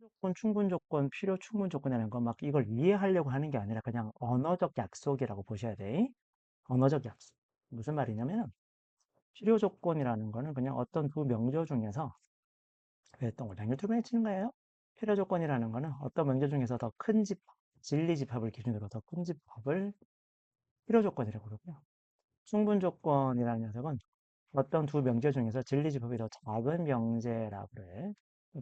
조건, 충분 조건, 필요 충분 조건이라는 건 막 이걸 이해하려고 하는 게 아니라 그냥 언어적 약속이라고 보셔야 돼. 언어적 약속. 무슨 말이냐면 필요 조건이라는 거는 그냥 어떤 두 명조 중에서 했던 걸 양육투명에 치는 거예요. 필요 조건이라는 거는 어떤 명조 중에서 더 큰 집합, 진리 집합을 기준으로 더 큰 집합을 필요 조건이라고 그러고요. 충분 조건이라는 녀석은 어떤 두 명제 중에서 진리 집합이 더 작은 명제라고 그래.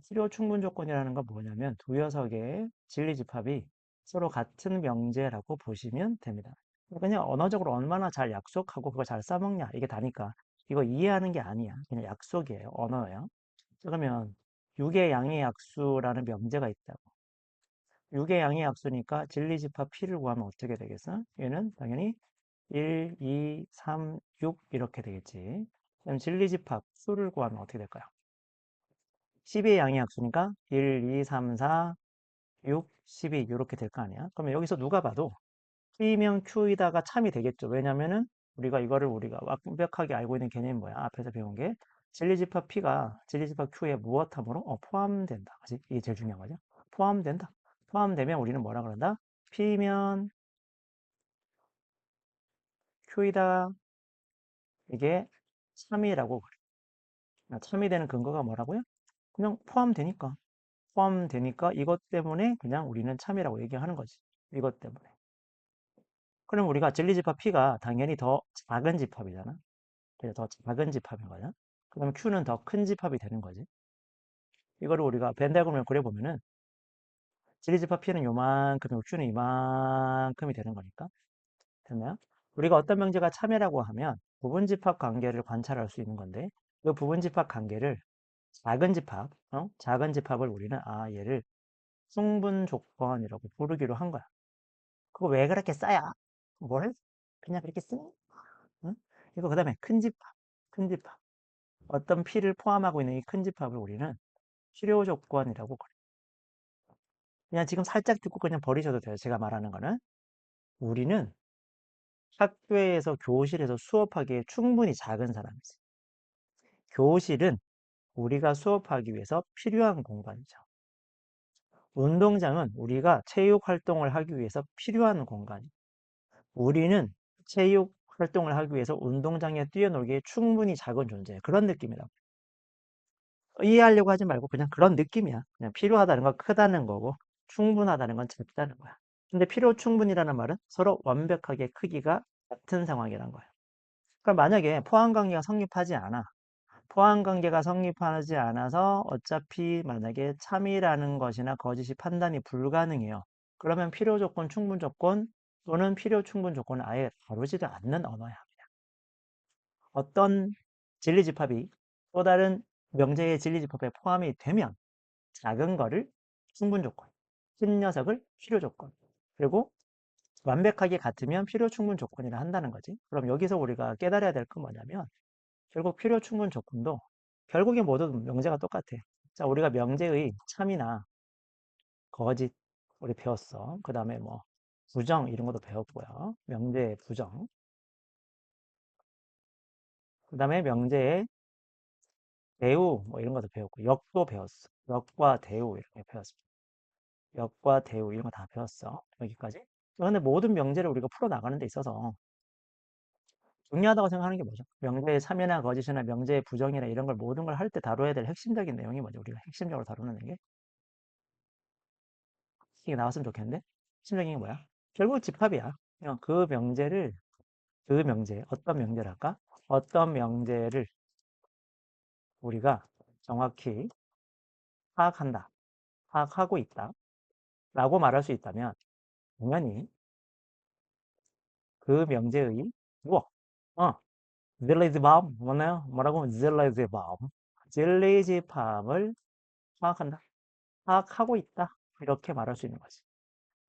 필요 충분 조건이라는 건 뭐냐면 두 녀석의 진리 집합이 서로 같은 명제라고 보시면 됩니다. 그냥 언어적으로 얼마나 잘 약속하고 그거 잘 써먹냐 이게 다니까 이거 이해하는 게 아니야. 그냥 약속이에요. 언어예요. 그러면 6의 양의 약수라는 명제가 있다고. 6의 양의 약수니까 진리 집합 P를 구하면 어떻게 되겠어? 얘는 당연히 1, 2, 3, 6 이렇게 되겠지. 그럼 진리 집합 수를 구하면 어떻게 될까요? 10의 양의 약수니까 1, 2, 3, 4, 6, 12 이렇게 될 거 아니야? 그러면 여기서 누가 봐도 P면 Q이다가 참이 되겠죠. 왜냐면은 우리가 완벽하게 알고 있는 개념이 뭐야? 앞에서 배운 게 진리 집합 P가 진리 집합 Q에 무엇함으로 포함된다. 그지? 이게 제일 중요한 거죠. 포함된다. 포함되면 우리는 뭐라 그런다? P면 Q이다. 이게 참이라고 그래. 참이 되는 근거가 뭐라고요? 그냥 포함되니까. 포함되니까 이것 때문에 그냥 우리는 참이라고 얘기하는 거지. 이것 때문에. 그럼 우리가 진리집합 P가 당연히 더 작은 집합이잖아. 그래서 더 작은 집합인 거야. 그러면 Q는 더 큰 집합이 되는 거지. 이거를 우리가 벤다이어그램을 그려보면은 진리집합 P는 요만큼이고 Q는 이만큼이 되는 거니까. 됐나요? 우리가 어떤 명제가 참여라고 하면 부분집합 관계를 관찰할 수 있는 건데 이 부분집합 관계를 작은 집합, 작은 집합을 우리는 얘를 충분 조건이라고 부르기로 한 거야. 그거 왜 그렇게 써야? 뭘? 그냥 그렇게 쓰? 응? 이거 그 다음에 큰 집합, 큰 집합. 어떤 P를 포함하고 있는 이 큰 집합을 우리는 필요 조건이라고 그래. 그냥 지금 살짝 듣고 그냥 버리셔도 돼요. 제가 말하는 거는. 우리는 학교에서 교실에서 수업하기에 충분히 작은 사람이지. 교실은 우리가 수업하기 위해서 필요한 공간이죠. 운동장은 우리가 체육 활동을 하기 위해서 필요한 공간이죠. 우리는 체육 활동을 하기 위해서 운동장에 뛰어놀기에 충분히 작은 존재. 그런 느낌이라고. 이해하려고 하지 말고 그냥 그런 느낌이야. 그냥 필요하다는 건 크다는 거고, 충분하다는 건 작다는 거야. 근데 필요 충분이라는 말은 서로 완벽하게 크기가 같은 상황이란 거야. 그러니까 만약에 포함 관계가 성립하지 않아. 포함 관계가 성립하지 않아서 어차피 만약에 참이라는 것이나 거짓이 판단이 불가능해요. 그러면 필요 조건, 충분 조건 또는 필요 충분 조건을 아예 다루지도 않는 언어야. 어떤 진리집합이 또 다른 명제의 진리집합에 포함이 되면 작은 거를 충분 조건, 큰 녀석을 필요 조건, 그리고 완벽하게 같으면 필요 충분 조건이라 한다는 거지. 그럼 여기서 우리가 깨달아야 될 건 뭐냐면 결국 필요 충분 조건도 결국에 모두 명제가 똑같아. 자, 우리가 명제의 참이나 거짓 우리 배웠어. 그 다음에 뭐 부정 이런 것도 배웠고요. 명제의 부정. 그 다음에 명제의 대우 뭐 이런 것도 배웠고 역도 배웠어. 역과 대우 이렇게 배웠습니다. 역과 대우 이런 거 다 배웠어. 여기까지. 그런데 모든 명제를 우리가 풀어 나가는 데 있어서 중요하다고 생각하는 게 뭐죠? 명제의 참여나 거짓이나 명제의 부정이나 이런 걸 모든 걸 할 때 다뤄야 될 핵심적인 내용이 뭐죠? 우리가 핵심적으로 다루는 게 이게 나왔으면 좋겠는데 핵심적인 게 뭐야? 결국 집합이야. 그냥 그 명제 어떤 명제랄까? 어떤 명제를 우리가 정확히 파악한다, 파악하고 있다 라고 말할 수 있다면 당연히 그 명제의 무엇? 어, 젤리즈밤 뭐나요? 뭐라고? 젤리즈밤 젤리즈밤을 파악한다. 파악하고 있다. 이렇게 말할 수 있는 거지.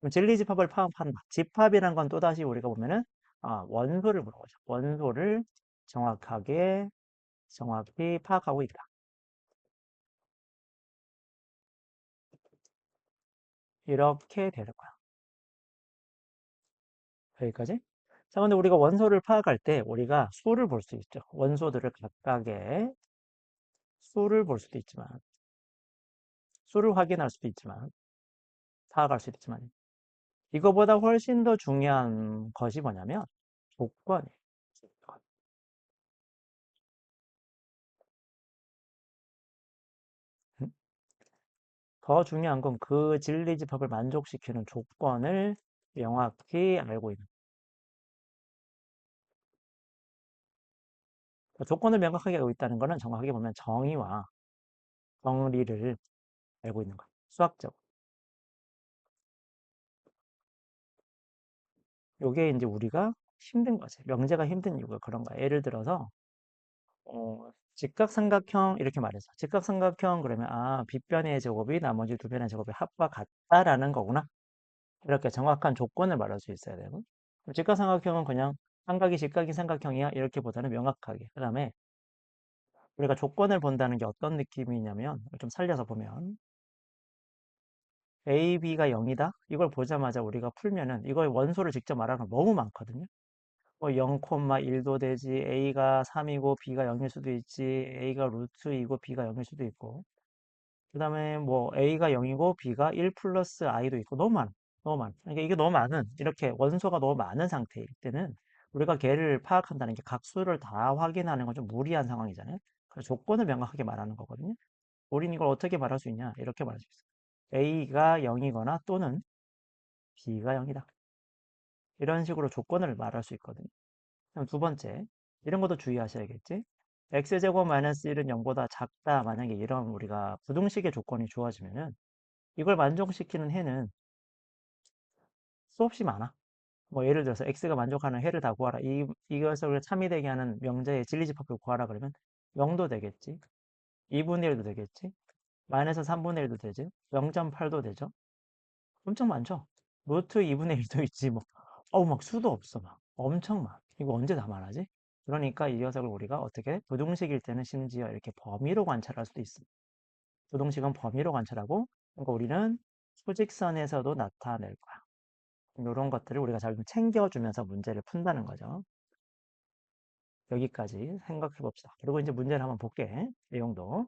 그럼 젤리집합을 파악한다. 집합이란 건 또다시 우리가 보면은 원소를 물어보죠. 원소를 정확히 파악하고 있다. 이렇게 되는 거야. 여기까지. 자, 근데 우리가 원소를 파악할 때 우리가 수를 볼 수 있죠. 원소들을 각각의 수를 볼 수도 있지만 수를 확인할 수도 있지만, 파악할 수도 있지만, 이거보다 훨씬 더 중요한 것이 뭐냐면, 조건이에요. 음? 더 중요한 건 그 진리집합을 만족시키는 조건을 명확히 알고 있는. 조건을 명확하게 알고 있다는 거는 정확하게 보면 정의와 정리를 알고 있는 거예요. 수학적. 요게 이제 우리가 힘든 거지. 명제가 힘든 이유가 그런 거야. 예를 들어서, 직각삼각형 이렇게 말해서 직각삼각형 그러면 빗변의 제곱이 나머지 두 변의 제곱의 합과 같다라는 거구나. 이렇게 정확한 조건을 말할 수 있어야 되고 직각삼각형은 그냥 삼각이 직각이 삼각형이야 이렇게보다는 명확하게 그다음에 우리가 조건을 본다는 게 어떤 느낌이냐면 좀 살려서 보면 a, b가 0이다 이걸 보자마자 우리가 풀면은 이걸 원소를 직접 말하는 거 너무 많거든요. 뭐 0,1도 되지 a가 3이고 b가 0일 수도 있지 a가 루트이고 b가 0일 수도 있고 그 다음에 뭐 A가 0이고 B가 1 플러스 I도 있고 너무 많아. 너무 많아. 그러니까 이게 너무 많은, 이렇게 원소가 너무 많은 상태일 때는 우리가 걔를 파악한다는 게 각수를 다 확인하는 건 좀 무리한 상황이잖아요. 그래서 조건을 명확하게 말하는 거거든요. 우리는 이걸 어떻게 말할 수 있냐? 이렇게 말할 수 있어요. A가 0이거나 또는 B가 0이다. 이런 식으로 조건을 말할 수 있거든요. 그럼 두 번째, 이런 것도 주의하셔야겠지? x제곱 마이너스 1은 0보다 작다. 만약에 이런 우리가 부등식의 조건이 주어지면은 이걸 만족시키는 해는 수없이 많아. 뭐 예를 들어서 x가 만족하는 해를 다 구하라. 이 녀석을 참이 되게 하는 명제의 진리집합을 구하라 그러면 0도 되겠지. 2분의 1도 되겠지. 마이너스 3분의 1도 되지. 0.8도 되죠. 엄청 많죠. 루트 2분의 1도 있지 뭐. 어우 막 수도 없어 막. 엄청 많아. 이거 언제 다 말하지? 그러니까 이 녀석을 우리가 어떻게 부등식일 때는 심지어 이렇게 범위로 관찰할 수도 있어. 부등식은 범위로 관찰하고 그러니까 우리는 수직선에서도 나타낼 거야. 이런 것들을 우리가 잘 챙겨주면서 문제를 푼다는 거죠. 여기까지 생각해 봅시다. 그리고 이제 문제를 한번 볼게. 내용도.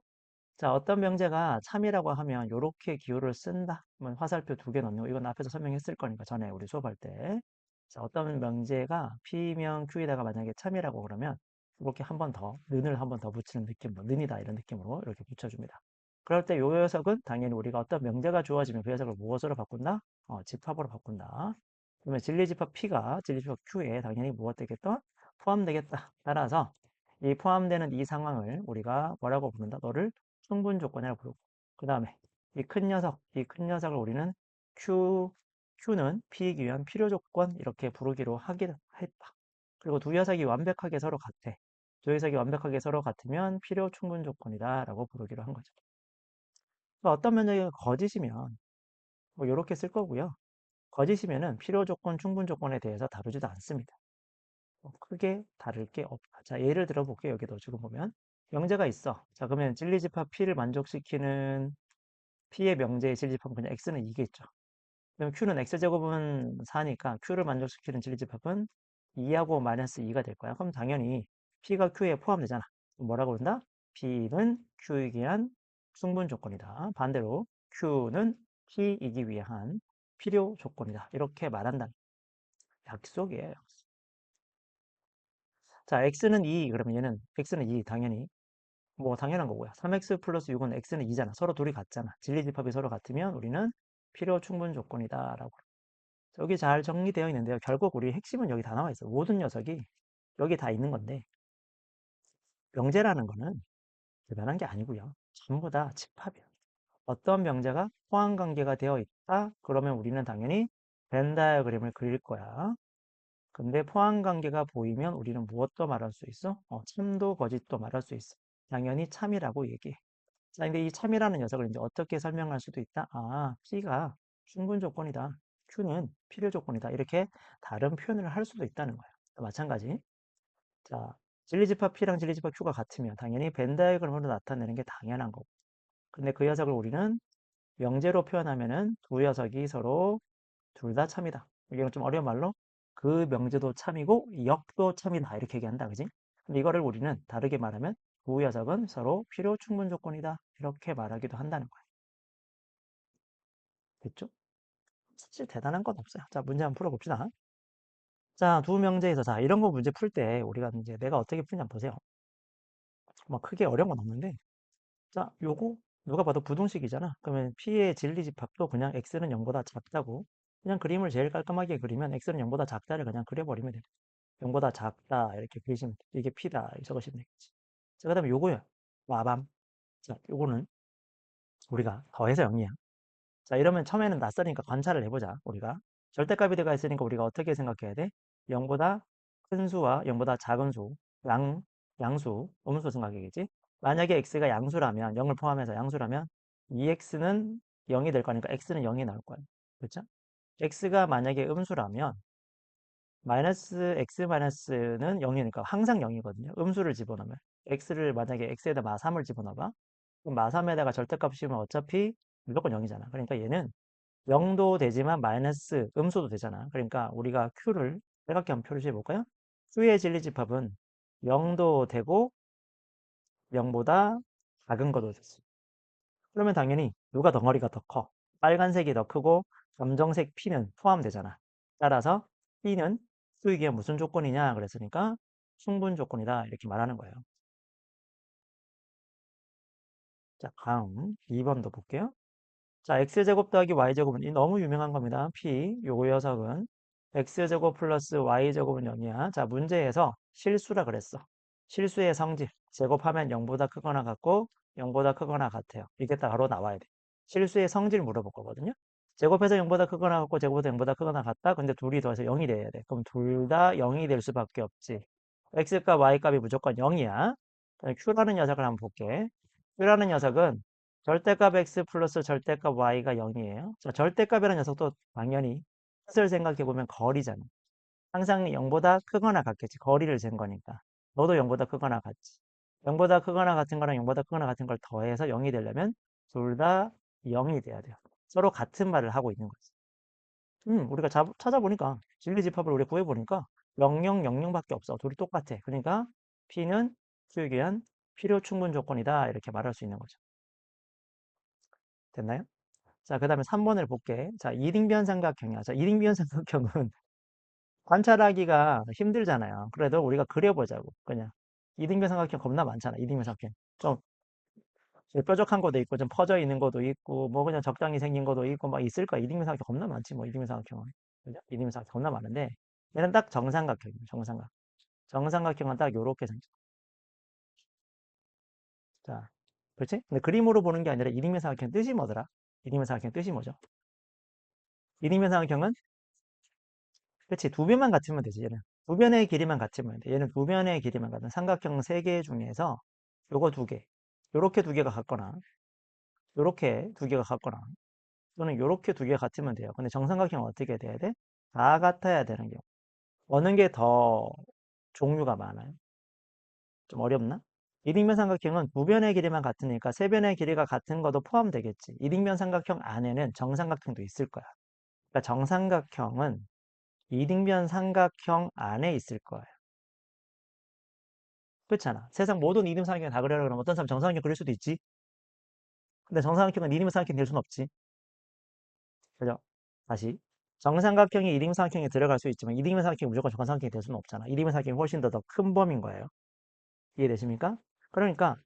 자, 어떤 명제가 참이라고 하면 이렇게 기호를 쓴다. 화살표 두 개 넣는 거. 이건 앞에서 설명했을 거니까 전에 우리 수업할 때. 자, 어떤 명제가 P면 Q에다가 만약에 참이라고 그러면 이렇게 한 번 더, 는을 한 번 더 붙이는 느낌으로, 는이다 이런 느낌으로 이렇게 붙여줍니다. 그럴 때 이 녀석은 당연히 우리가 어떤 명제가 주어지면 그 녀석을 무엇으로 바꾼다? 집합으로 바꾼다. 그러면 진리집합 P가 진리집합 Q에 당연히 무엇 되겠다? 포함되겠다. 따라서 이 포함되는 이 상황을 우리가 뭐라고 부른다? 너를 충분 조건이라고 부르고 그 다음에 이 큰 녀석을 우리는 Q는 P이기 위한 필요 조건 이렇게 부르기로 하기로 했다. 그리고 두 녀석이 완벽하게 서로 같아. 두 녀석이 완벽하게 서로 같으면 필요 충분 조건이다 라고 부르기로 한 거죠. 어떤 면적이 거짓이면 뭐 이렇게 쓸 거고요. 거짓이면은 필요 조건, 충분 조건에 대해서 다루지도 않습니다. 크게 다를 게 없다. 자, 예를 들어 볼게요. 여기도 지금 보면 명제가 있어. 자, 그러면 진리집합 P를 만족시키는 P의 명제의 진리집합은 그냥 X는 2겠죠. 그럼 Q는 X제곱은 4니까 Q를 만족시키는 진리집합은 2하고 마이너스 2가 될 거야. 그럼 당연히 P가 Q에 포함되잖아. 뭐라고 그런다? P는 Q이기 위한 충분 조건이다. 반대로 Q는 P이기 위한 필요 조건이다. 이렇게 말한다. 약속이에요. 자, x는 2, 그러면 얘는 x는 2, 당연히. 뭐 당연한 거고요. 3x 플러스 6은 x는 2잖아. 서로 둘이 같잖아. 진리집합이 서로 같으면 우리는 필요 충분 조건이다라고. 여기 잘 정리되어 있는데요. 결국 우리 핵심은 여기 다 나와 있어요. 모든 녀석이 여기 다 있는 건데 명제라는 거는 대단한 게 아니고요. 전부 다 집합이에요. 어떤 명제가 포함 관계가 되어 있다? 그러면 우리는 당연히 벤 다이어그램을 그릴 거야. 근데 포함 관계가 보이면 우리는 무엇도 말할 수 있어? 참도 거짓도 말할 수 있어. 당연히 참이라고 얘기해. 자, 근데 이 참이라는 녀석을 이제 어떻게 설명할 수도 있다? P가 충분 조건이다. Q는 필요 조건이다. 이렇게 다른 표현을 할 수도 있다는 거예요. 마찬가지. 자, 진리집합 P랑 진리집합 Q가 같으면 당연히 벤 다이어그램으로 나타내는 게 당연한 거고. 근데 그 녀석을 우리는 명제로 표현하면은 두 녀석이 서로 둘 다 참이다. 이게 좀 어려운 말로 그 명제도 참이고 역도 참이다. 이렇게 얘기한다. 그지? 근데 이거를 우리는 다르게 말하면 두 녀석은 서로 필요 충분 조건이다. 이렇게 말하기도 한다는 거야. 됐죠? 사실 대단한 건 없어요. 자, 문제 한번 풀어봅시다. 자, 두 명제에서, 자, 이런 거 문제 풀 때 우리가 이제 내가 어떻게 풀냐 한번 보세요. 뭐 크게 어려운 건 없는데, 자, 요거 누가 봐도 부등식이잖아. 그러면 P의 진리집합도 그냥 X는 0보다 작다고, 그냥 그림을 제일 깔끔하게 그리면 X는 0보다 작다를 그냥 그려버리면 돼. 0보다 작다 이렇게 그리시면 돼. 이게 P다 이렇게 적으시면 되겠지. 자, 그 다음에 요거요. 와밤. 자, 요거는 우리가 더해서 0이야. 자, 이러면 처음에는 낯설으니까 관찰을 해보자. 우리가 절대값이 들어가 있으니까 우리가 어떻게 생각해야 돼? 0보다 큰 수와 0보다 작은 수, 양수, 음수 생각이겠지? 만약에 x가 양수라면, 0을 포함해서 양수라면 2x는 0이 될 거니까 x는 0이 나올 거야. 그렇죠? x가 만약에 음수라면 x 마이너스는 0이니까 항상 0이거든요. 음수를 집어넣으면 x를 만약에 x에다 마3을 집어넣어봐. 그럼 마3에다가 절대값 씌우면 어차피 무조건 0이잖아. 그러니까 얘는 0도 되지만 마이너스 음수도 되잖아. 그러니까 우리가 Q를 빨갛게 한번 표시해 볼까요? Q의 진리집합은 0도 되고 0보다 작은 것도 되지. 그러면 당연히 누가 덩어리가 더 커? 빨간색이 더 크고 검정색 P는 포함되잖아. 따라서 P는 Q이기에 무슨 조건이냐 그랬으니까 충분 조건이다 이렇게 말하는 거예요. 자, 다음 2번도 볼게요. 자, x제곱 더하기 y제곱은 이 너무 유명한 겁니다. p 요거 녀석은 x제곱 플러스 y제곱은 0이야. 자, 문제에서 실수라 그랬어. 실수의 성질 제곱하면 0보다 크거나 같고 0보다 크거나 같아요. 이게 딱 바로 나와야 돼. 실수의 성질 물어볼 거거든요. 제곱해서 0보다 크거나 같고 제곱해서 0보다 크거나 같다. 근데 둘이 더해서 0이 돼야 돼. 그럼 둘 다 0이 될 수밖에 없지. x값 y값이 무조건 0이야. q라는 녀석을 한번 볼게. q라는 녀석은 절대값 x 플러스 절대값 y가 0이에요. 자, 절대값이라는 녀석도 당연히 뜻을 생각해 보면 거리잖아. 항상 0보다 크거나 같겠지. 거리를 잰 거니까. 너도 0보다 크거나 같지. 0보다 크거나 같은 거랑 0보다 크거나 같은 걸 더해서 0이 되려면 둘 다 0이 돼야 돼요. 서로 같은 말을 하고 있는 거지. 우리가 찾아보니까 진리집합을 우리 구해보니까 0, 0, 0, 0밖에 없어. 둘이 똑같아. 그러니까 P는 Q에 의한 필요 충분 조건이다. 이렇게 말할 수 있는 거죠. 됐나요? 자, 그 다음에 3번을 볼게. 자, 이등변 삼각형이야. 자, 이등변 삼각형은 관찰하기가 힘들잖아요. 그래도 우리가 그려보자고. 그냥. 이등변 삼각형 겁나 많잖아. 이등변 삼각형. 좀 뾰족한 것도 있고, 좀 퍼져 있는 것도 있고, 뭐 그냥 적당히 생긴 것도 있고, 막 있을 거야. 이등변 삼각형 겁나 많지, 뭐, 이등변 삼각형은. 그죠? 이등변 삼각형 겁나 많은데, 얘는 딱 정삼각형이에요. 정삼각. 정삼각형은 딱 요렇게 생겨. 자, 그렇지? 근데 그림으로 보는 게 아니라 이등변 삼각형 뜻이 뭐더라? 이등변 삼각형 뜻이 뭐죠? 이등변 삼각형은 그렇지. 두 변만 같으면 되지, 얘는. 두 변의 길이만 같으면 돼. 얘는 두 변의 길이만 같은 삼각형 세 개 중에서 요거 두 개. 요렇게 두 개가 같거나, 요렇게 두 개가 같거나, 또는 요렇게 두 개가 같으면 돼요. 근데 정삼각형은 어떻게 돼야 돼? 다 같아야 되는 경우. 어느 게 더 종류가 많아요? 좀 어렵나? 이등변 삼각형은 두 변의 길이만 같으니까 세 변의 길이가 같은 것도 포함되겠지. 이등변 삼각형 안에는 정삼각형도 있을 거야. 그러니까 정삼각형은 이등변 삼각형 안에 있을 거예요. 그렇잖아. 세상 모든 이름 삼각형 다 그려라 그러면 어떤 사람 정삼각형 그릴 수도 있지. 근데 정삼각형은 이름 삼각형 될 수는 없지. 그죠? 다시. 정삼각형이 이름 삼각형에 들어갈 수 있지만 이름 삼각형이 무조건 정삼각형이 될 수는 없잖아. 이름 삼각형이 훨씬 더 큰 범위인 거예요. 이해되십니까? 그러니까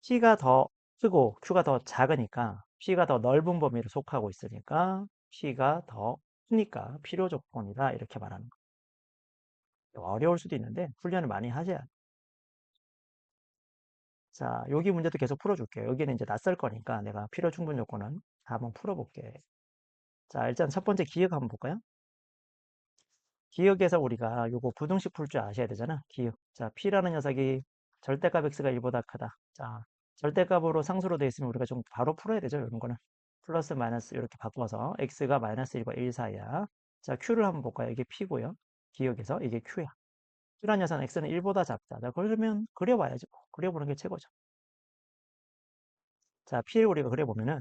P가 더 크고 Q가 더 작으니까 P가 더 넓은 범위를 속하고 있으니까 P가 더 크니까 필요 조건이다. 이렇게 말하는 거예요. 어려울 수도 있는데 훈련을 많이 하셔야 돼. 자, 여기 문제도 계속 풀어줄게요. 여기는 이제 낯설 거니까 내가 필요 충분 요건은 다 한번 풀어볼게. 자, 일단 첫 번째 기억 한번 볼까요? 기억에서 우리가 요거 부등식 풀 줄 아셔야 되잖아. 기억. 자, P라는 녀석이 절대값 X가 1보다 크다. 자, 절대값으로 상수로 되어 있으면 우리가 좀 바로 풀어야 되죠. 이런 거는. 플러스 마이너스 이렇게 바꿔서 X가 마이너스 1과 1 사이야. 자, Q를 한번 볼까요? 이게 P고요. 기억에서 이게 Q야. Q라는 녀석은 X는 1보다 작다. 자, 그러면 그려봐야죠. 그려보는 게 최고죠. 자, P를 우리가 그려보면은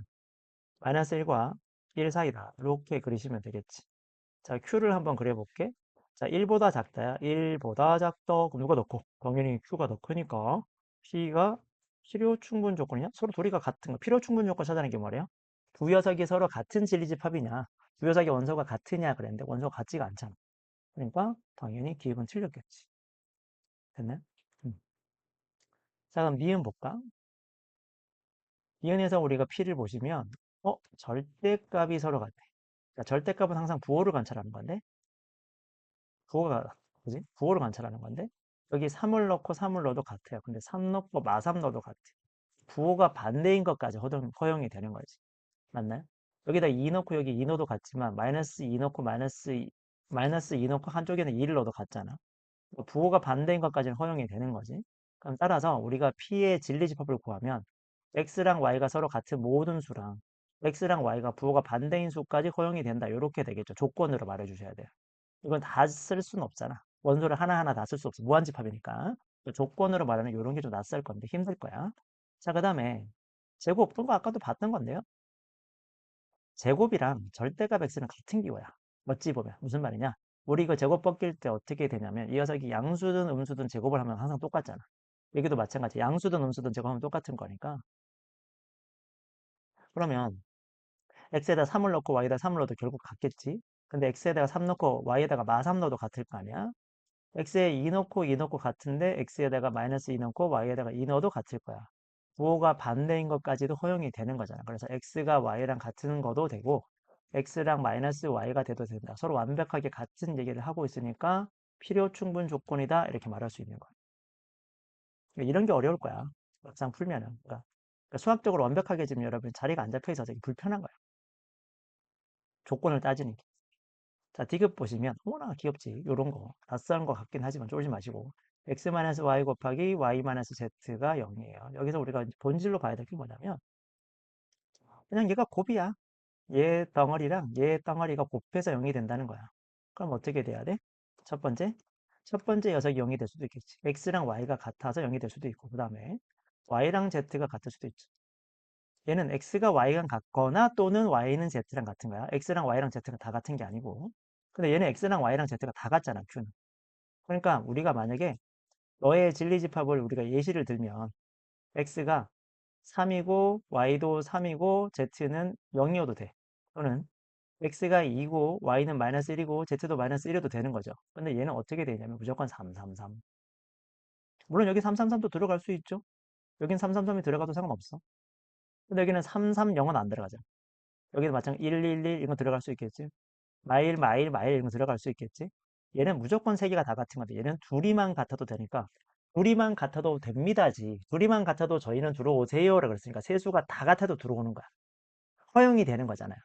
마이너스 1과 1 사이다. 이렇게 그리시면 되겠지. 자, Q를 한번 그려볼게. 자, 1보다 작다야. 1보다 작다. 그럼 누가 더 커? 당연히 Q가 더 크니까. P가 필요 충분 조건이냐? 서로 둘이가 같은 거. 필요 충분 조건 찾아내는 게 말이야. 두 녀석이 서로 같은 진리집합이냐, 두 녀석의 원소가 같으냐 그랬는데 원소가 같지가 않잖아. 그러니까 당연히 기억은 틀렸겠지. 됐나요? 음. 자, 그럼 니은 볼까? 니은에서 우리가 P를 보시면 절대값이 서로 같아. 그러니까 절대값은 항상 부호를 관찰하는 건데 부호가 뭐지? 부호를 관찰하는 건데 여기 3을 넣고 3을 넣어도 같아요. 근데 3 넣고 마3 넣어도 같아. 부호가 반대인 것까지 허용이 되는 거지. 맞나요? 여기다 2 넣고 여기 2 넣어도 같지만 마이너스 2 넣고 마이너스 2 넣고 한쪽에는 2를 넣어도 같잖아. 부호가 반대인 것까지는 허용이 되는 거지. 그럼 따라서 우리가 P의 진리집합을 구하면 X랑 Y가 서로 같은 모든 수랑 X랑 Y가 부호가 반대인 수까지 허용이 된다. 이렇게 되겠죠. 조건으로 말해주셔야 돼요. 이건 다 쓸 수는 없잖아. 원소를 하나하나 다 쓸 수 없어. 무한집합이니까. 조건으로 말하면 이런 게 좀 낯설 건데 힘들 거야. 자, 그 다음에 제곱. 그거 아까도 봤던 건데요. 제곱이랑 절대값 x는 같은 기호야. 어찌 보면 무슨 말이냐? 우리 이거 제곱 벗길 때 어떻게 되냐면 이 녀석이 양수든 음수든 제곱을 하면 항상 똑같잖아. 여기도 마찬가지. 양수든 음수든 제곱하면 똑같은 거니까. 그러면 x에다 3을 넣고 y에다 3을 넣어도 결국 같겠지. 근데 x에다가 3 넣고 y에다가 마3 넣어도 같을 거 아니야. x에 2 넣고 2 넣고 같은데 x에다가 마이너스 2 넣고 y에다가 2 넣어도 같을 거야. 부호가 반대인 것까지도 허용이 되는 거잖아. 그래서 x가 y랑 같은 것도 되고 x랑 마이너스 y가 돼도 된다. 서로 완벽하게 같은 얘기를 하고 있으니까 필요 충분 조건이다. 이렇게 말할 수 있는 거야. 그러니까 이런 게 어려울 거야. 막상 풀면은. 그러니까 수학적으로 완벽하게 지금 여러분 자리가 안 잡혀 있어서 불편한 거야. 조건을 따지니까. 자, 디귿 보시면 어머나 귀엽지. 요런 거. 낯선 거 같긴 하지만 쫄지 마시고 x-y 곱하기 y-z가 0이에요. 여기서 우리가 본질로 봐야 될 게 뭐냐면 그냥 얘가 곱이야. 얘 덩어리랑 얘 덩어리가 곱해서 0이 된다는 거야. 그럼 어떻게 돼야 돼? 첫 번째, 첫 번째 녀석이 0이 될 수도 있겠지. x랑 y가 같아서 0이 될 수도 있고 그 다음에 y랑 z가 같을 수도 있지. 얘는 x가 y랑 같거나 또는 y는 z랑 같은 거야. x랑 y랑 z가 다 같은 게 아니고. 근데 얘는 x랑 y랑 z가 다 같잖아, q는. 그러니까 우리가 만약에 너의 진리집합을 우리가 예시를 들면 x가 3이고 y도 3이고 z는 0이어도 돼. 또는 x가 2고 y는 마이너스 1이고 z도 마이너스 1이어도 되는 거죠. 근데 얘는 어떻게 되냐면 무조건 3, 3, 3. 물론 여기 3, 3, 3도 들어갈 수 있죠. 여긴 3, 3, 3이 들어가도 상관없어. 근데 여기는 3, 3, 0은 안 들어가죠. 여기는 마찬가지 1, 1, 1 이거 들어갈 수 있겠지. 마일, 마일, 마일 이런 거 들어갈 수 있겠지. 얘는 무조건 세 개가 다 같은 건데 얘는 둘이만 같아도 되니까 둘이만 같아도 됩니다지. 둘이만 같아도 저희는 들어오세요라고 그랬으니까 세수가 다 같아도 들어오는 거야. 허용이 되는 거잖아요.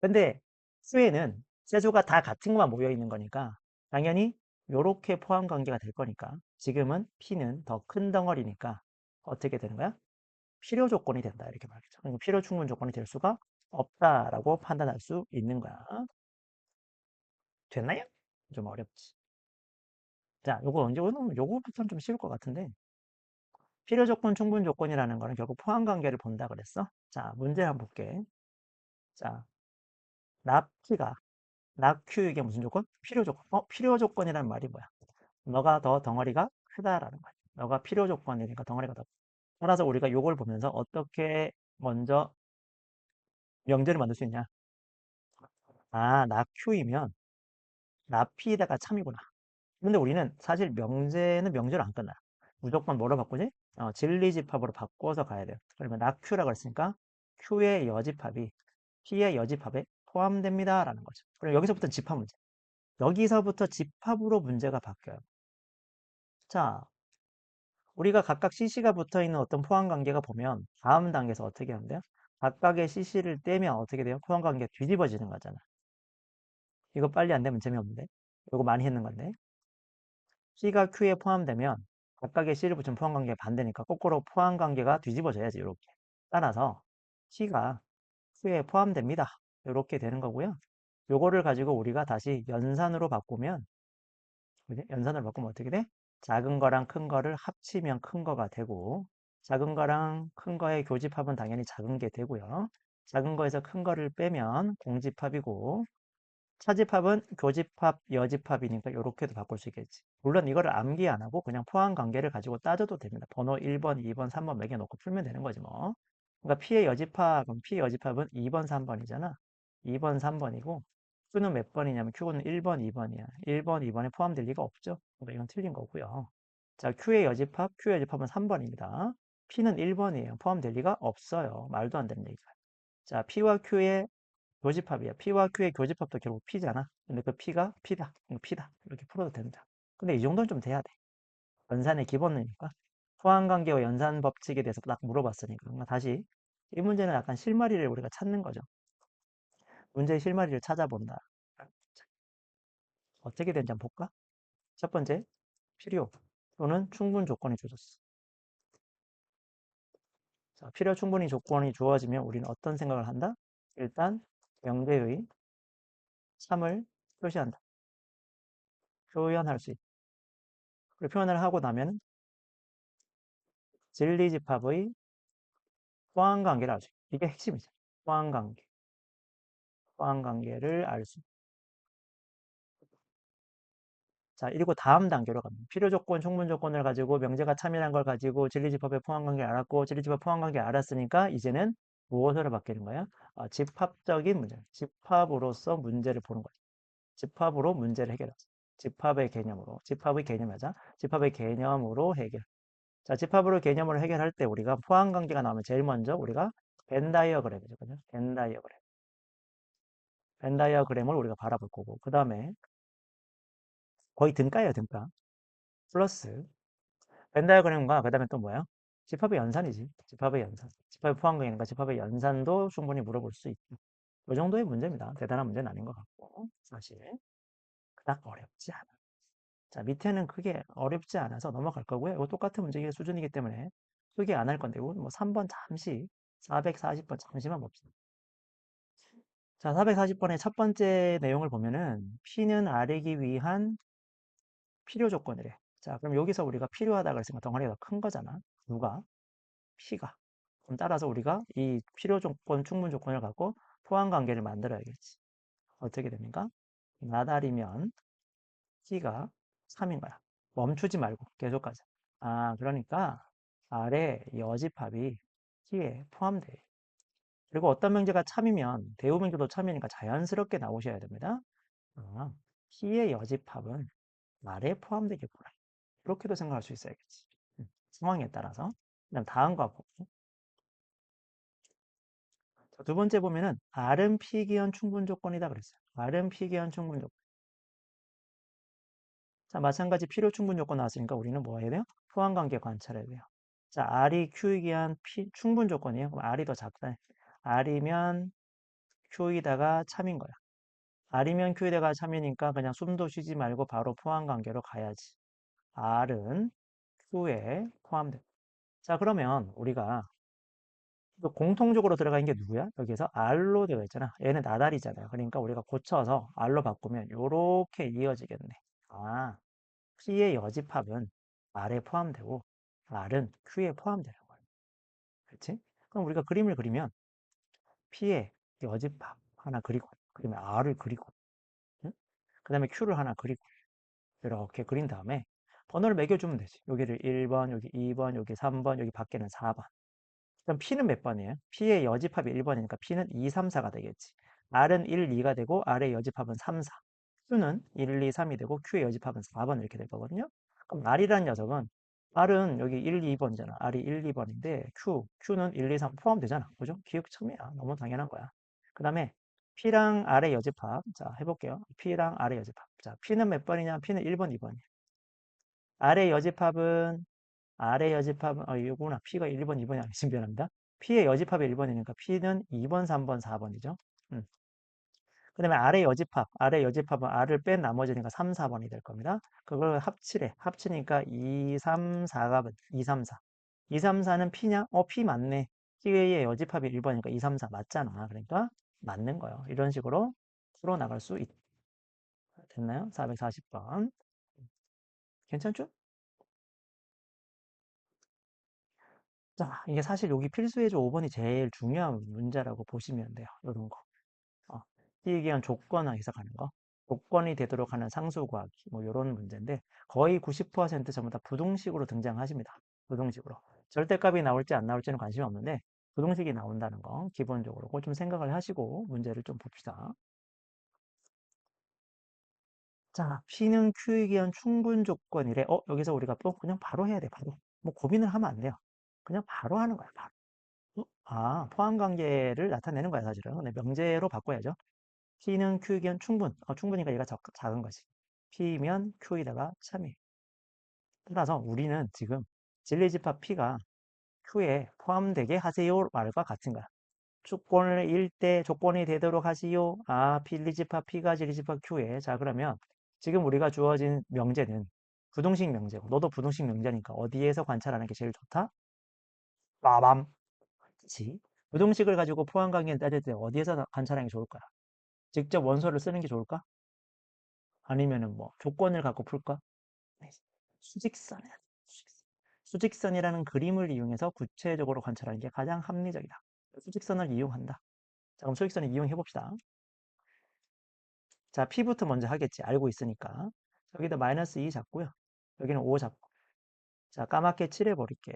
근데 수에는 세수가 다 같은 것만 모여 있는 거니까 당연히 요렇게 포함 관계가 될 거니까 지금은 P는 더 큰 덩어리니까 어떻게 되는 거야? 필요 조건이 된다 이렇게 말하죠. 그러니까 필요 충분 조건이 될 수가 없다라고 판단할 수 있는 거야. 됐나요? 좀 어렵지. 자, 요거 언제 오는 요거부터는 좀 쉬울 것 같은데 필요 조건, 충분 조건이라는 거는 결국 포함 관계를 본다 그랬어. 자, 문제 한번 볼게. 자, 납키가 납큐 이게 무슨 조건? 필요 조건. 필요 조건이란 말이 뭐야? 너가 더 덩어리가 크다라는 거야. 너가 필요 조건이니까 덩어리가 더. 따라서 우리가 요걸 보면서 어떻게 먼저 명제를 만들 수 있냐? 아, 납큐이면 납피에다가 참이구나. 근데 우리는 사실 명제는 명제로 안 끝나. 무조건 뭐로 바꾸지? 진리집합으로 바꿔서 가야 돼요. 그러면 낙Q라고 했으니까 Q의 여집합이 P의 여집합에 포함됩니다라는 거죠. 그럼 여기서부터 집합 문제. 여기서부터 집합으로 문제가 바뀌어요. 자, 우리가 각각 CC가 붙어 있는 어떤 포함 관계가 보면 다음 단계에서 어떻게 하면 돼요? 각각의 CC를 떼면 어떻게 돼요? 포함 관계가 뒤집어지는 거잖아. 이거 빨리 안 되면 재미없는데. 이거 많이 했는 건데. C가 Q에 포함되면 각각의 C를 붙인 포함관계가 반대니까 거꾸로 포함관계가 뒤집어져야지 이렇게. 따라서 C가 Q에 포함됩니다. 이렇게 되는 거고요. 요거를 가지고 우리가 다시 연산으로 바꾸면 그지? 연산으로 바꾸면 어떻게 돼? 작은 거랑 큰 거를 합치면 큰 거가 되고 작은 거랑 큰 거의 교집합은 당연히 작은 게 되고요. 작은 거에서 큰 거를 빼면 공집합이고 차집합은 교집합, 여집합이니까 이렇게도 바꿀 수 있겠지. 물론 이거를 암기 안 하고 그냥 포함 관계를 가지고 따져도 됩니다. 번호 1번, 2번, 3번 매겨놓고 풀면 되는 거지 뭐. 그러니까 P의 여집합, 그럼 P의 여집합은 2번, 3번이잖아. 2번, 3번이고, Q는 몇 번이냐면 Q는 1번, 2번이야. 1번, 2번에 포함될 리가 없죠. 그러니까 이건 틀린 거고요. 자, Q의 여집합은 3번입니다. P는 1번이에요. 포함될 리가 없어요. 말도 안 되는 얘기가. 자, P와 Q의 교집합이야. P와 Q의 교집합도 결국 P잖아. 근데 그 P가 P다. P다. 이렇게 풀어도 된다. 근데 이 정도는 좀 돼야 돼. 연산의 기본이니까. 포항관계와 연산 법칙에 대해서 딱 물어봤으니까. 그러니까 다시 이 문제는 약간 실마리를 우리가 찾는 거죠. 문제의 실마리를 찾아본다. 어떻게 되는지 한번 볼까? 첫 번째, 필요 또는 충분 조건이 주어졌어. 자, 필요 충분히 조건이 주어지면 우리는 어떤 생각을 한다? 일단 명대의 참을 표시한다. 표현할 수 있다. 그리고 표현을 하고 나면 진리집합의 포항관계를 알 수 있다. 이게 핵심이죠. 포항관계. 포항관계를 알 수 있다. 자, 그리고 다음 단계로 갑니다. 필요 조건, 충분 조건을 가지고 명제가 참이란 걸 가지고 진리집합의 포함관계를 알았고 진리집합 포함관계를 알았으니까 이제는 무엇으로 바뀌는 거야? 집합적인 문제. 집합으로서 문제를 보는 거죠. 집합으로 문제를 해결하자. 집합의 개념으로. 집합의 개념하자. 집합의 개념으로 해결. 자, 집합으로 개념으로 해결할 때 우리가 포함관계가 나오면 제일 먼저 우리가 벤 다이어그램이죠. 그죠? 벤 다이어그램. 벤 다이어그램을 우리가 바라볼 거고 그 다음에 거의 등가예요, 등가. 플러스 벤 다이어그램과 그다음에 또 뭐야? 집합의 연산이지. 집합의 연산. 집합의 포함관계니까 집합의 연산도 충분히 물어볼 수 있고. 이 정도의 문제입니다. 대단한 문제는 아닌 것 같고 사실 그닥 어렵지 않아. 자, 밑에는 크게 어렵지 않아서 넘어갈 거고요. 이거 똑같은 문제 수준이기 때문에 크게 안 할 건데 이거 뭐 3번 잠시 440번 잠시만 봅시다. 자, 440번의 첫 번째 내용을 보면은 P는 R이기 위한 필요 조건이래. 자, 그럼 여기서 우리가 필요하다 그랬으니까 덩어리가 더 큰 거잖아. 누가? P가. 그럼 따라서 우리가 이 필요 조건, 충분 조건을 갖고 포함 관계를 만들어야겠지. 어떻게 됩니까? 나달이면 T가 3인 거야. 멈추지 말고 계속 가자. 그러니까 아래 여집합이 T에 포함돼. 그리고 어떤 명제가 참이면 대우명제도 참이니까 자연스럽게 나오셔야 됩니다. 아, T의 여집합은 말에 포함되겠구나. 이렇게도 생각할 수 있어야겠지. 상황에 따라서. 그다음 다음 거 보고. 자, 두 번째 보면은 R은 피기현 충분 조건이다 그랬어요. R은 피기현 충분 조건. 자, 마찬가지 필요 충분 조건 나왔으니까 우리는 뭐 해야 돼요? 포함 관계 관찰해야 돼요. 자, R이 Q이기 한 충분 조건이에요. 그럼 R이 더 작다. R이면 Q이다가 참인 거야. R이면 Q이다가 참이니까 그냥 숨도 쉬지 말고 바로 포함 관계로 가야지. R은 Q에 포함돼. 자, 그러면 우리가 또 공통적으로 들어간 게 누구야? 여기서 R로 되어 있잖아. 얘는 나달이잖아요. 그러니까 우리가 고쳐서 R로 바꾸면 이렇게 이어지겠네. 아, P의 여집합은 R에 포함되고 R은 Q에 포함되는 거야. 그렇지? 그럼 우리가 그림을 그리면 P의 여집합 하나 그리고 그다음에 R을 그리고 응? 그다음에 Q를 하나 그리고 이렇게 그린 다음에 번호를 매겨주면 되지. 여기를 1번, 여기 2번, 여기 3번, 여기 밖에는 4번. 그럼 P는 몇 번이에요? P의 여집합이 1번이니까 P는 2, 3, 4가 되겠지. R은 1, 2가 되고 R의 여집합은 3, 4. Q는 1, 2, 3이 되고 Q의 여집합은 4번 이렇게 될 거거든요. 그럼 R이라는 녀석은 R은 여기 1, 2번이잖아. R이 1, 2번인데 Q는 1, 2, 3 포함되잖아. 그죠? 기억첨이야. 너무 당연한 거야. 그 다음에 P랑 R의 여집합. 자, 해볼게요. P랑 R의 여집합. 자, P는 몇 번이냐? P는 1번, 2번이야. R의 여집합은 이거구나. P가 1번, 2번이 아니지. 미안합니다. P의 여집합이 1번이니까 P는 2번, 3번, 4번이죠. 그 다음에 아래 여집합은 R을 뺀 나머지니까 3, 4번이 될 겁니다. 그걸 합치래. 합치니까 2, 3, 4가 2, 3, 4. 2, 3, 4는 P냐? P 맞네. P의 여집합이 1번이니까 2, 3, 4 맞잖아. 그러니까 맞는 거예요. 이런 식으로 풀어나갈 수 됐나요? 440번. 괜찮죠? 자, 이게 사실 여기 필수예조 5번이 제일 중요한 문제라고 보시면 돼요. 이런 거. T에 기한 조건을 해석하는 거. 조건이 되도록 하는 상수 구하기. 뭐 이런 문제인데 거의 90% 전부 다 부등식으로 등장하십니다. 부등식으로. 절대값이 나올지 안 나올지는 관심이 없는데 부동식이 나온다는 거 기본적으로 그거 좀 생각을 하시고 문제를 좀 봅시다. 자, P는 Q에 의한 충분 조건이래. 여기서 우리가 또 그냥 바로 해야 돼, 바로. 뭐 고민을 하면 안 돼요. 그냥 바로 하는 거야, 바로. 포함 관계를 나타내는 거야, 사실은. 근데 명제로 바꿔야죠. P는 Q에 의한 충분. 충분이니까 얘가 작은 거지. P면 Q에다가 참이. 따라서 우리는 지금 진리집합 P가 Q에 포함되게 하세요 말과 같은 거야. 조건을 일대 조건이 되도록 하시오. 필리집합 P가 진리집합 Q에. 자, 그러면 지금 우리가 주어진 명제는 부동식 명제고, 너도 부동식 명제니까 어디에서 관찰하는 게 제일 좋다? 빠밤. 그치? 부동식을 가지고 포함 관계를 따질 때 어디에서 관찰하는 게 좋을까? 직접 원소를 쓰는 게 좋을까? 아니면은 뭐 조건을 갖고 풀까? 네. 수직선이야. 수직선. 수직선이라는 그림을 이용해서 구체적으로 관찰하는 게 가장 합리적이다. 수직선을 이용한다. 자, 그럼 수직선을 이용해 봅시다. 자, P부터 먼저 하겠지. 알고 있으니까. 여기다 마이너스 2 잡고요. 여기는 5 잡고. 자, 까맣게 칠해 버릴게.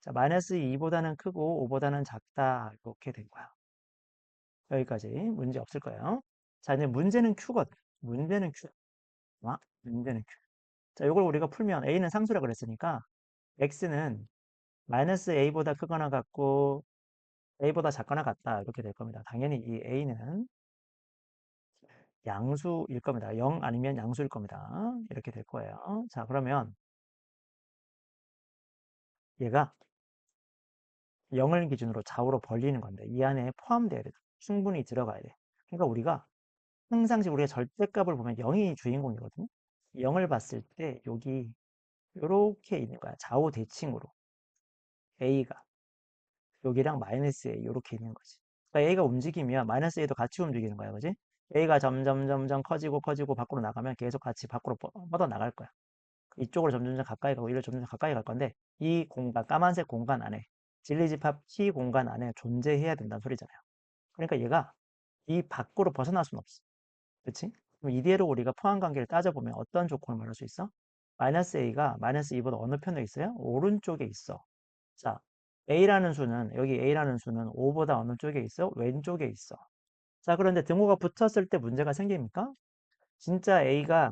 자, 마이너스 2보다는 크고 5보다는 작다. 이렇게 된 거야. 여기까지 문제 없을 거예요. 자, 이제 문제는 Q거든. 문제는 Q. 문제는 Q. 자, 이걸 우리가 풀면 A는 상수라 그랬으니까 X는 마이너스 A보다 크거나 같고 A보다 작거나 같다. 이렇게 될 겁니다. 당연히 이 A는 양수일 겁니다. 0 아니면 양수일 겁니다. 이렇게 될 거예요. 자, 그러면 얘가 0을 기준으로 좌우로 벌리는 건데 이 안에 포함돼야 돼. 충분히 들어가야 돼. 그러니까 우리가 항상씩 우리가 절대값을 보면 0이 주인공이거든요. 0을 봤을 때 여기 이렇게 있는 거야. 좌우 대칭으로 A가 여기랑 마이너스 A 이렇게 있는 거지. 그러니까 A가 움직이면 마이너스 A도 같이 움직이는 거야. 그지? A가 점점 커지고 밖으로 나가면 계속 같이 밖으로 뻗어 나갈 거야. 이쪽으로 점점 가까이 가고 이로 점점 가까이 갈 건데 이 공간, 까만색 공간 안에 진리집합 T 공간 안에 존재해야 된다는 소리잖아요. 그러니까 얘가 이 밖으로 벗어날 수는 없어. 그렇지? 그럼 이대로 우리가 포함 관계를 따져보면 어떤 조건을 말할 수 있어? 마이너스 A가 마이너스 2보다 어느 편에 있어요? 오른쪽에 있어. 자, 여기 A라는 수는 5보다 어느 쪽에 있어? 왼쪽에 있어. 자, 그런데 등호가 붙었을 때 문제가 생깁니까? 진짜 A가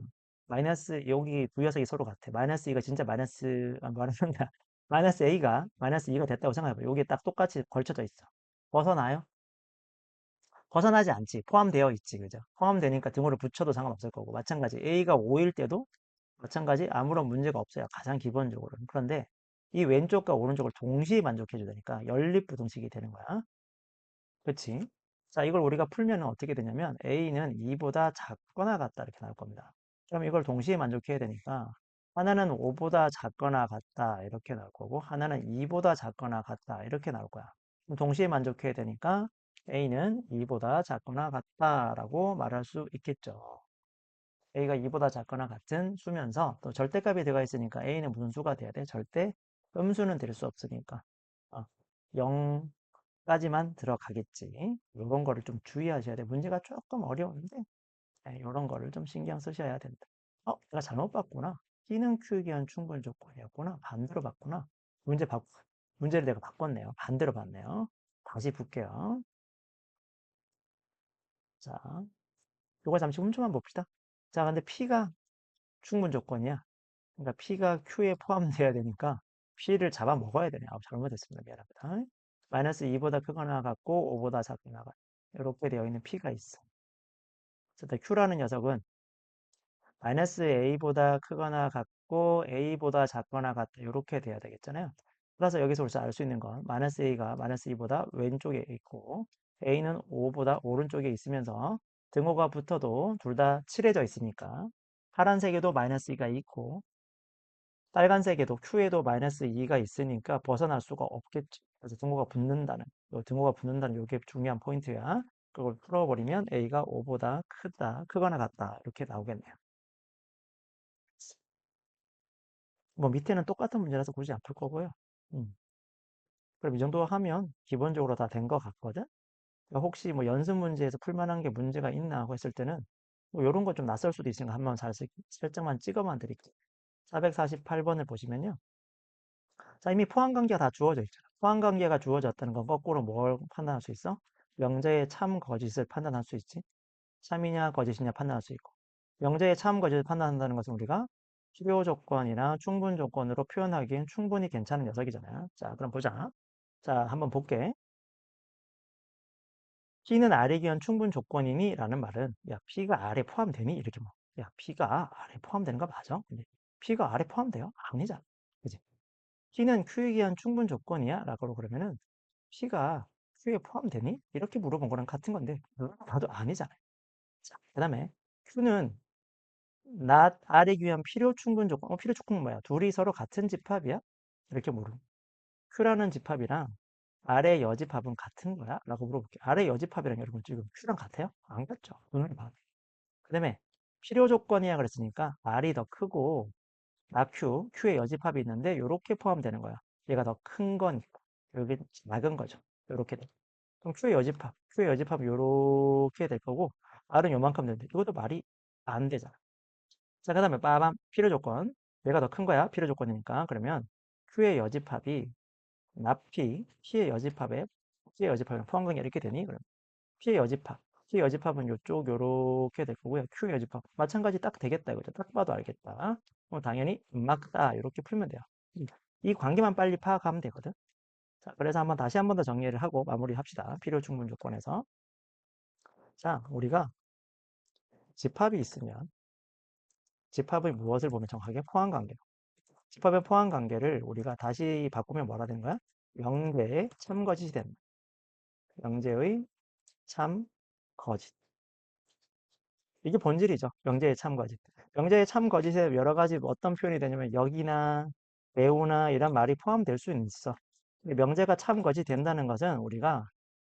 여기 두 녀석이 서로 같아. 마이너스 2가 진짜 말하는다. 마이너스 A가 마이너스 2가 됐다고 생각해봐. 여기에 딱 똑같이 걸쳐져 있어. 벗어나요? 벗어나지 않지. 포함되어 있지. 그죠? 포함되니까 등호를 붙여도 상관없을 거고. 마찬가지. A가 5일 때도 마찬가지 아무런 문제가 없어요. 가장 기본적으로는. 그런데 이 왼쪽과 오른쪽을 동시에 만족해 주니까 연립부등식이 되는 거야. 그치? 자, 이걸 우리가 풀면 어떻게 되냐면 A는 2보다 작거나 같다 이렇게 나올 겁니다. 그럼 이걸 동시에 만족해야 되니까 하나는 5보다 작거나 같다 이렇게 나올 거고 하나는 2보다 작거나 같다 이렇게 나올 거야. 그럼 동시에 만족해야 되니까 A는 2보다 작거나 같다라고 말할 수 있겠죠. A가 2보다 작거나 같은 수면서 또 절대값이 들어가 있으니까 A는 무슨 수가 돼야 돼? 절대 음수는 될 수 없으니까 0까지만 들어가겠지. 이런 거를 좀 주의하셔야 돼. 문제가 조금 어려운데 이런 거를 좀 신경 쓰셔야 된다. 내가 잘못 봤구나. T는 Q에 의한 충분 조건이었구나. 반대로 봤구나. 문제를 내가 바꿨네요. 반대로 봤네요. 다시 볼게요. 자, 이거 잠시 훔쳐만 봅시다. 자, 근데 P가 충분 조건이야. 그러니까 P가 Q에 포함돼야 되니까 P를 잡아 먹어야 되네. 잘못했습니다. 미안합니다. 마이너스 2보다 크거나 같고 5보다 작거나 같 이렇게 되어 있는 P가 있어. 그래서 Q라는 녀석은 마이너스 A보다 크거나 같고 A보다 작거나 같다. 이렇게 돼야 되겠잖아요. 그래서 여기서 벌써 알 수 있는 건 마이너스 A가 마이너스 2보다 왼쪽에 있고 A는 5보다 오른쪽에 있으면서 등호가 붙어도 둘 다 칠해져 있으니까 파란색에도 마이너스 2가 있고 빨간색에도 Q에도 마이너스 2가 있으니까 벗어날 수가 없겠죠. 그래서 등호가 붙는다는 이게 중요한 포인트야. 그걸 풀어버리면 A가 5보다 크거나 같다. 이렇게 나오겠네요. 뭐 밑에는 똑같은 문제라서 굳이 안 풀 거고요. 음. 그럼 이 정도 하면 기본적으로 다 된 것 같거든? 그러니까 혹시 뭐 연습 문제에서 풀만한 게 문제가 있나 하고 했을 때는 뭐 이런 거 좀 낯설 수도 있으니까 한번 살짝만 찍어만 드릴게요. 448번을 보시면요. 자, 이미 포함 관계가 다 주어져 있잖아. 포함관계가 주어졌다는 건 거꾸로 뭘 판단할 수 있어? 명제의 참 거짓을 판단할 수 있지. 참이냐 거짓이냐 판단할 수 있고. 명제의 참 거짓을 판단한다는 것은 우리가 필요 조건이나 충분 조건으로 표현하기엔 충분히 괜찮은 녀석이잖아요. 자, 그럼 보자. 자, 한번 볼게. P는 R에 기한 충분 조건이니? 라는 말은 야, P가 R에 포함되니? 이렇게 뭐. 야, P가 R에 포함되는 거 맞아? 근데 P가 R에 포함돼요? 아니잖아. 그지? P는 Q에 기한 충분 조건이야? 라고 그러면은 P가 Q에 포함되니? 이렇게 물어본 거랑 같은 건데 봐도 아니잖아요. 자, 그 다음에 Q는 not R에 기한 필요 충분 조건. 필요 조건은 뭐야? 둘이 서로 같은 집합이야? 이렇게 물어. Q라는 집합이랑 R의 여집합은 같은 거야? 라고 물어볼게요. R의 여집합이랑 여러분 지금 Q랑 같아요? 안 같죠? 눈으로 봐. 그 다음에 필요 조건이야 그랬으니까 R이 더 크고 RQ, Q의 여집합이 있는데 이렇게 포함되는 거야. 얘가 더 큰 거니까. 여기 작은 거죠. 이렇게 돼. 그럼 Q의 여집합이 이렇게 될 거고 R은 요만큼 되는데 이것도 말이 안 되잖아. 자, 그 다음에 빠밤 필요 조건. 얘가 더 큰 거야. 필요 조건이니까. 그러면 Q의 여집합이 납피, P의 여집합에 P의 여집합이랑 포함관계 이렇게 되니? 그럼 P의 여집합. P의 여집합은 요쪽 요렇게 될 거고요. Q의 여집합. 마찬가지 딱 되겠다 이거죠. 딱 봐도 알겠다. 당연히 맞다 이렇게 풀면 돼요. 이 관계만 빨리 파악하면 되거든. 자, 그래서 다시 한 번 더 정리를 하고 마무리합시다. 필요 충분 조건에서. 자, 우리가 집합이 있으면 집합의 무엇을 보면 정확하게 포함관계. 집합의 포함관계를 우리가 다시 바꾸면 뭐라 되는 거야? 명제의 참거짓이 된다. 명제의 참, 거짓. 이게 본질이죠. 명제의 참, 거짓. 명제의 참, 거짓에 여러 가지 어떤 표현이 되냐면 여기나 매우나 이런 말이 포함될 수는 있어. 근데 명제가 참, 거짓 된다는 것은 우리가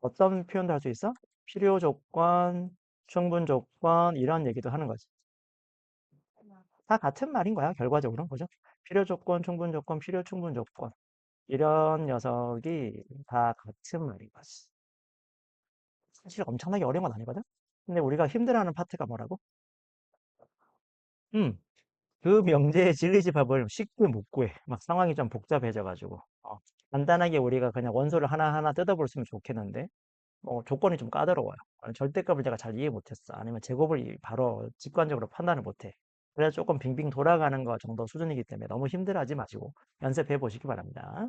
어떤 표현도 할 수 있어? 필요 조건, 충분 조건 이런 얘기도 하는 거지. 다 같은 말인 거야, 결과적으로는. 그죠? 필요 조건, 충분 조건, 필요 충분 조건. 이런 녀석이 다 같은 말인 거지. 사실 엄청나게 어려운 건 아니거든? 근데 우리가 힘들어하는 파트가 뭐라고? 음, 그 명제의 진리집합을 쉽게 못 구해. 막 상황이 좀 복잡해져가지고. 간단하게 우리가 그냥 원소를 하나하나 뜯어볼 수 있으면 좋겠는데, 조건이 좀 까다로워요. 절대값을 제가 잘 이해 못했어. 아니면 제곱을 바로 직관적으로 판단을 못해. 그래서 조금 빙빙 돌아가는 거 정도 수준이기 때문에 너무 힘들어하지 마시고 연습해 보시기 바랍니다.